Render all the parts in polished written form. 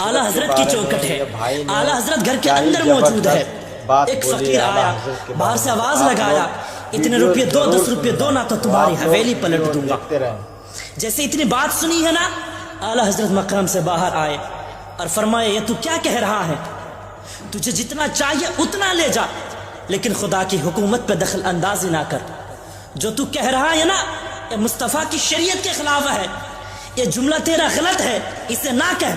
اعلیٰ حضرت کی چوکٹ ہے، اعلیٰ حضرت گھر کے اندر موجود ہے۔ ایک فقیر آیا، باہر سے آواز لگایا، اتنے روپے دو، 10 روپے دو، نہ تو تمہاری حویلی پلٹ دوں گا۔ جیسے اتنی بات سنی ہے نا، اعلیٰ حضرت مقام سے باہر آئے اور فرمایا یہ تو کیا کہہ رہا ہے؟ تجھے جتنا چاہیے اتنا لے جا، لیکن خدا کی حکومت پہ دخل اندازی نہ کر۔ جو تو کہہ رہا ہے نا، یہ مصطفیٰ کی شریعت کے خلاف ہے، یہ جملہ تیرا غلط ہے، اسے نہ کہہ۔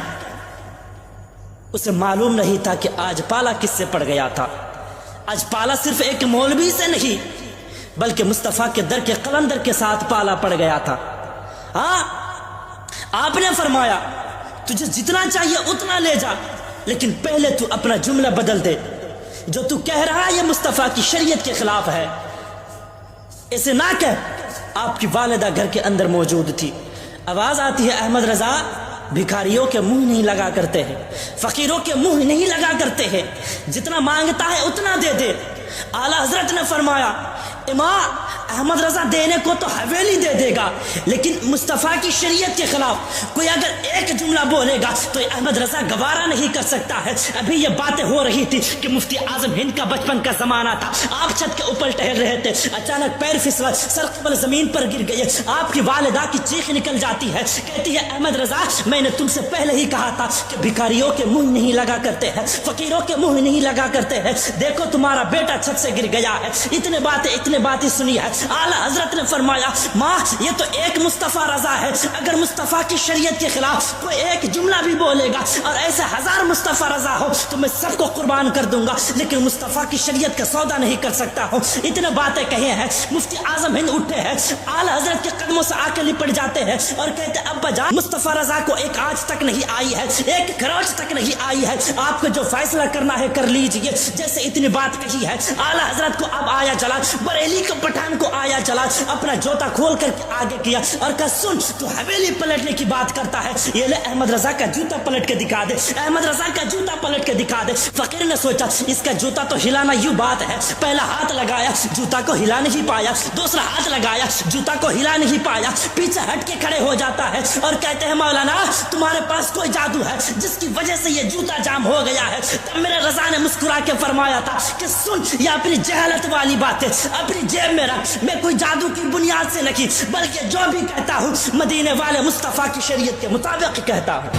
اسے معلوم نہیں تھا کہ آج پالا کس سے پڑ گیا تھا۔ آج پالا صرف ایک مولوی سے نہیں بلکہ مصطفیٰ کے در کے قلندر کے ساتھ پالا پڑ گیا تھا۔ ہاں، آپ نے فرمایا تجھے جتنا چاہیے اتنا لے جا، لیکن پہلے تو اپنا جملہ بدل دے۔ جو تو کہہ رہا ہے یہ مصطفیٰ کی شریعت کے خلاف ہے، اسے نہ کہہ۔ آپ کی والدہ گھر کے اندر موجود تھی۔ آواز آتی ہے احمد رضا بھکاریوں کے منہ نہیں لگا کرتے ہیں، فقیروں کے منہ نہیں لگا کرتے ہیں، جتنا مانگتا ہے اتنا دے دے۔ اعلیٰ حضرت نے فرمایا امام احمد رضا دینے کو تو حویلی دے دے گا، لیکن مصطفیٰ کی شریعت کے خلاف کوئی اگر ایک جملہ بولے گا تو احمد رضا گوارا نہیں کر سکتا ہے۔ ابھی یہ باتیں ہو رہی تھی کہ مفتی اعظم ہند کا بچپن کا زمانہ تھا۔ آپ چھت کے اوپر ٹہل رہے تھے، اچانک پیر پھسلا، سر قبل زمین پر گر گئے۔ آپ کی والدہ کی چیخ نکل جاتی ہے، کہتی ہے احمد رضا میں نے تم سے پہلے ہی کہا تھا کہ بھکاریوں کے منہ نہیں لگا کرتے ہیں، فقیروں کے منہ نہیں لگا کرتے ہیں، دیکھو تمہارا بیٹا چھت سے گر گیا ہے۔ اتنے باتیں سنی ہے۔ اعلیٰ حضرت نے فرمایا ماں یہ تو ایک مصطفیٰ رضا ہے، اگر مصطفیٰ کی شریعت کے خلاف کوئی ایک جملہ بھی بولے گا اور ایسے 1000 مصطفیٰ رضا ہو تو میں سب کو قربان کر دوں گا، لیکن مصطفیٰ کی شریعت کا سودا نہیں کر سکتا ہوں۔ اتنے باتیں کہے ہیں، مفتی اعظم ہند اٹھے ہیں، اعلیٰ حضرت کے قدموں سے آ کے لپٹ جاتے ہیں اور کہتے ہیں ابا جان مصطفیٰ رضا کو ایک آج تک نہیں آئی ہے، ایک خروچ تک نہیں آئی ہے، آپ کو جو فیصلہ کرنا ہے کر لیجئے۔ جیسے اتنی بات کہی ہے، اعلیٰ حضرت کو اب آیا چلا، بریلی کے پٹھان کو آیا چلا، اپنا جوتا کھول کر کے آگے کیا اور کہا سن تو حویلی پلٹنے کی بات کرتا ہے، یہ لے احمد رضا کا جوتا پلٹ کے دکھا دے، احمد رضا کا جوتا پلٹ کے دکھا دے۔ فقیر نے سوچا اس کا جوتا تو ہلانا یوں بات ہے، پہلا ہاتھ لگایا جوتا کو ہلا نہیں پایا، دوسرا ہاتھ لگایا جوتا کو ہلا نہیں پایا، پیچھے ہٹ کے کھڑے ہو جاتا ہے اور کہتے ہیں مولانا تمہارے پاس کوئی جادو ہے جس کی وجہ سے یہ جوتا جام ہو گیا ہے۔ تب میرے رضا نے مسکرا کے فرمایا تھا کہ سن یہ اپنی جہالت والی باتیں اپنی جیب میں رکھ، میں کوئی جادو کی بنیاد سے نہیں بلکہ جو بھی کہتا ہوں مدینے والے مصطفیٰ کی شریعت کے مطابق کہتا ہوں۔